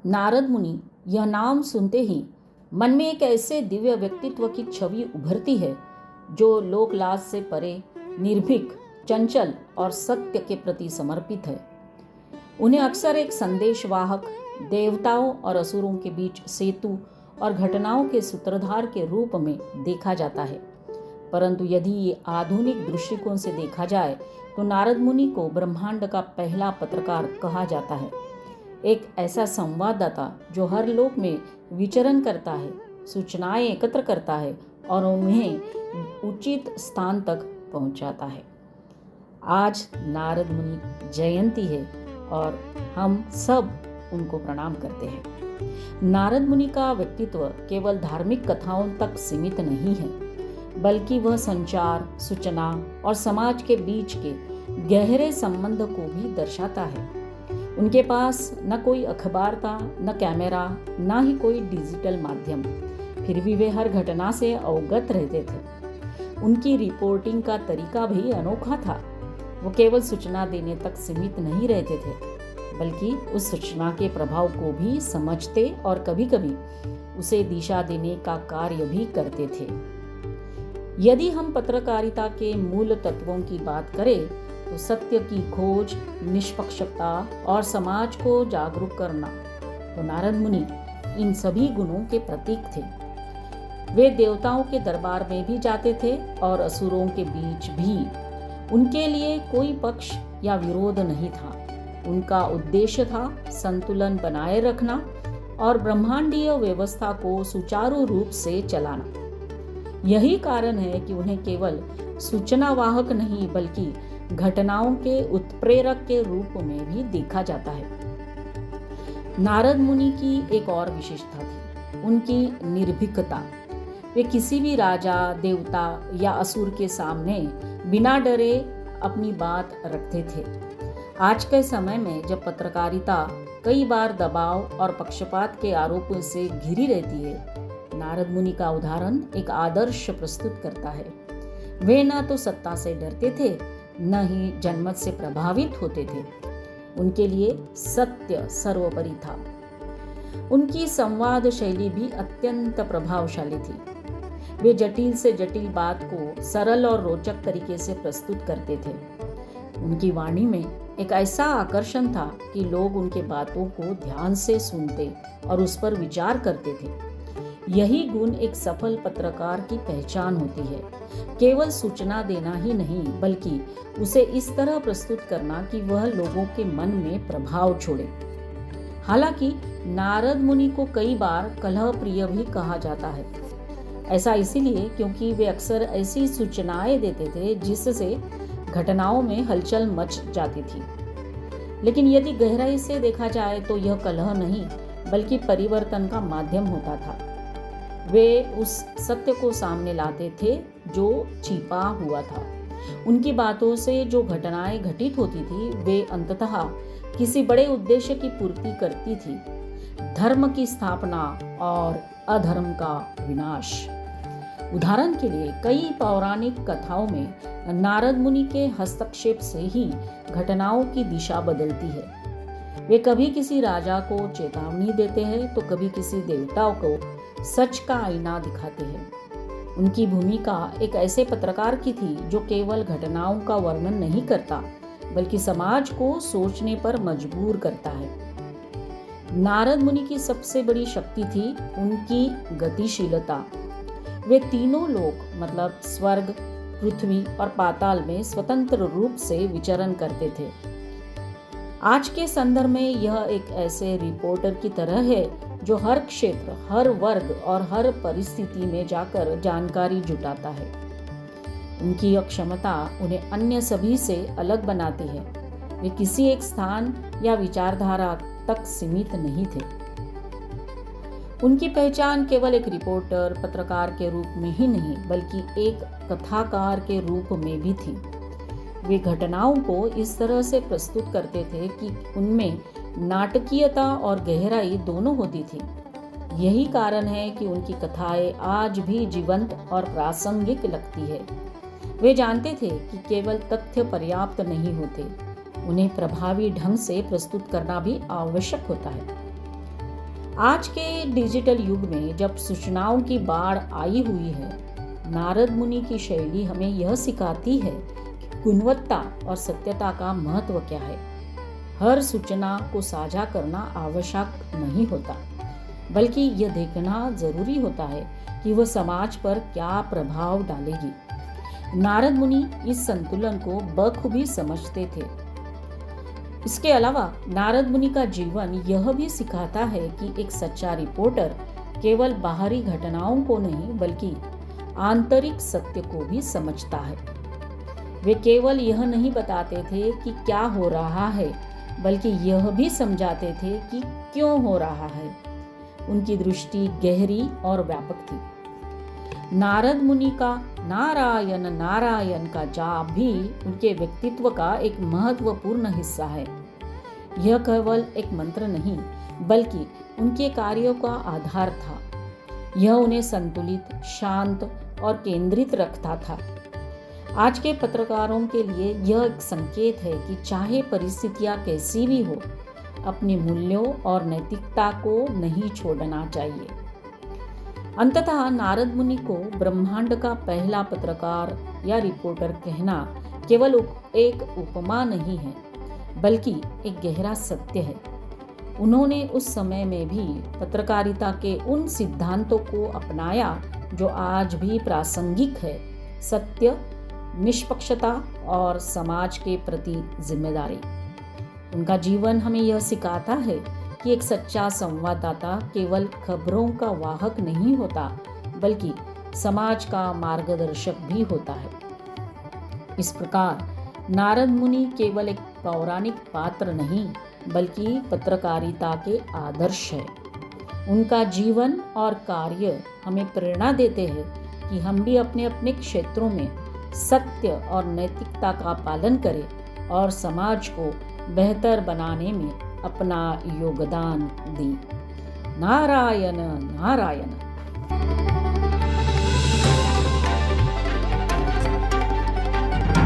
नारद मुनि यह नाम सुनते ही मन में एक ऐसे दिव्य व्यक्तित्व की छवि उभरती है जो लोकलाज से परे, निर्भीक, चंचल और सत्य के प्रति समर्पित है। उन्हें अक्सर एक संदेशवाहक, देवताओं और असुरों के बीच सेतु और घटनाओं के सूत्रधार के रूप में देखा जाता है। परंतु यदि ये आधुनिक दृष्टिकोण से देखा जाए तो नारद मुनि को ब्रह्मांड का पहला पत्रकार कहा जाता है। एक ऐसा संवाददाता जो हर लोक में विचरण करता है, सूचनाएं एकत्र करता है और उन्हें उचित स्थान तक पहुंचाता है। आज नारद मुनि जयंती है और हम सब उनको प्रणाम करते हैं। नारद मुनि का व्यक्तित्व केवल धार्मिक कथाओं तक सीमित नहीं है, बल्कि वह संचार, सूचना और समाज के बीच के गहरे संबंध को भी दर्शाता है। उनके पास न कोई अखबार था, न कैमरा, न ही कोई डिजिटल माध्यम, फिर भी वे हर घटना से अवगत रहते थे। उनकी रिपोर्टिंग का तरीका भी अनोखा था। वो केवल सूचना देने तक सीमित नहीं रहते थे, बल्कि उस सूचना के प्रभाव को भी समझते और कभी-कभी उसे दिशा देने का कार्य भी करते थे। यदि हम पत्रकारिता के मूल तत्वों की बात करें तो सत्य की खोज, निष्पक्षता और समाज को जागरूक करना, तो नारद मुनि इन सभी गुणों के प्रतीक थे। वे देवताओं के दरबार में भी जाते थे और असुरों के बीच भी। उनके लिए कोई पक्ष या विरोध नहीं था। उनका उद्देश्य था संतुलन बनाए रखना और ब्रह्मांडीय व्यवस्था को सुचारू रूप से चलाना। यही कारण है कि उन्हें केवल सूचनावाहक नहीं बल्कि घटनाओं के उत्प्रेरक के रूप में भी देखा जाता है। नारद मुनि की एक और विशेषता थी उनकी निर्भीकता। वे किसी भी राजा, देवता या असुर के सामने बिना डरे अपनी बात रखते थे। आज के समय में जब पत्रकारिता कई बार दबाव और पक्षपात के आरोपों से घिरी रहती है, नारद मुनि का उदाहरण एक आदर्श प्रस्तुत करता है। वे न तो सत्ता से डरते थे, न ही जनमत से प्रभावित होते थे। उनके लिए सत्य सर्वोपरि था। उनकी संवाद शैली भी अत्यंत प्रभावशाली थी। वे जटिल से जटिल बात को सरल और रोचक तरीके से प्रस्तुत करते थे। उनकी वाणी में एक ऐसा आकर्षण था कि लोग उनके बातों को ध्यान से सुनते और उस पर विचार करते थे। यही गुण एक सफल पत्रकार की पहचान होती है। केवल सूचना देना ही नहीं, बल्कि उसे इस तरह प्रस्तुत करना कि वह लोगों के मन में प्रभाव छोड़े। हालांकि नारद मुनि को कई बार कलह प्रिय भी कहा जाता है। ऐसा इसीलिए क्योंकि वे अक्सर ऐसी सूचनाएं देते थे जिससे घटनाओं में हलचल मच जाती थी। लेकिन यदि गहराई से देखा जाए तो यह कलह नहीं, बल्कि परिवर्तन का माध्यम होता था। वे उस सत्य को सामने लाते थे जो छिपा हुआ था। उनकी बातों से जो घटनाएं घटित होती थी, वे अंततः किसी बड़े उद्देश्य की पूर्ति करती थी, धर्म की स्थापना और अधर्म का विनाश। उदाहरण के लिए कई पौराणिक कथाओं में नारद मुनि के हस्तक्षेप से ही घटनाओं की दिशा बदलती है। वे कभी किसी राजा को चेतावनी देते हैं तो कभी किसी देवता को सच का आईना दिखाते हैं। उनकी भूमिका एक ऐसे पत्रकार की थी जो केवल घटनाओं का वर्णन नहीं करता, बल्कि समाज को सोचने पर मजबूर करता है। नारद मुनि की सबसे बड़ी शक्ति थी उनकी गतिशीलता। वे तीनों लोक मतलब स्वर्ग, पृथ्वी और पाताल में स्वतंत्र रूप से विचरण करते थे। आज के संदर्भ में यह एक ऐसे रिपोर्टर की तरह है जो हर क्षेत्र, हर वर्ग और हर परिस्थिति में जाकर जानकारी जुटाता है। उनकी यह क्षमता उन्हें अन्य सभी से अलग बनाती है। वे किसी एक स्थान या विचारधारा तक सीमित नहीं थे। उनकी पहचान केवल एक रिपोर्टर, पत्रकार के रूप में ही नहीं, बल्कि एक कथाकार के रूप में भी थी। वे घटनाओं को इस तरह से प्रस्तुत करते थे कि उनमें नाटकीयता और गहराई दोनों होती थी। यही कारण है कि उनकी कथाएं आज भी जीवंत और प्रासंगिक लगती है। वे जानते थे कि केवल तथ्य पर्याप्त नहीं होते, उन्हें प्रभावी ढंग से प्रस्तुत करना भी आवश्यक होता है। आज के डिजिटल युग में जब सूचनाओं की बाढ़ आई हुई है, नारद मुनि की शैली हमें यह सिखाती है कि गुणवत्ता और सत्यता का महत्व क्या है। हर सूचना को साझा करना आवश्यक नहीं होता, बल्कि यह देखना जरूरी होता है कि वह समाज पर क्या प्रभाव डालेगी। नारद मुनि इस संतुलन को बखूबी समझते थे। इसके अलावा नारद मुनि का जीवन यह भी सिखाता है कि एक सच्चा रिपोर्टर केवल बाहरी घटनाओं को नहीं बल्कि आंतरिक सत्य को भी समझता है। वे केवल यह नहीं बताते थे कि क्या हो रहा है, बल्कि यह भी समझाते थे कि क्यों हो रहा है। उनकी दृष्टि गहरी और व्यापक थी। नारद मुनि का नारायण नारायण का जाप भी उनके व्यक्तित्व का एक महत्वपूर्ण हिस्सा है। यह केवल एक मंत्र नहीं, बल्कि उनके कार्यों का आधार था। यह उन्हें संतुलित, शांत और केंद्रित रखता था। आज के पत्रकारों के लिए यह एक संकेत है कि चाहे परिस्थितियां कैसी भी हो, अपने मूल्यों और नैतिकता को नहीं छोड़ना चाहिए। अंततः नारद मुनि को ब्रह्मांड का पहला पत्रकार या रिपोर्टर कहना केवल एक उपमा नहीं है, बल्कि एक गहरा सत्य है। उन्होंने उस समय में भी पत्रकारिता के उन सिद्धांतों को अपनाया जो आज भी प्रासंगिक है: सत्य, निष्पक्षता और समाज के प्रति जिम्मेदारी। उनका जीवन हमें यह सिखाता है कि एक सच्चा संवाददाता केवल खबरों का वाहक नहीं होता, बल्कि समाज का मार्गदर्शक भी होता है। इस प्रकार नारद मुनि केवल एक पौराणिक पात्र नहीं, बल्कि पत्रकारिता के आदर्श है। उनका जीवन और कार्य हमें प्रेरणा देते हैं कि हम भी अपने अपने क्षेत्रों में सत्य और नैतिकता का पालन करें और समाज को बेहतर बनाने में अपना योगदान दें। नारायण नारायण।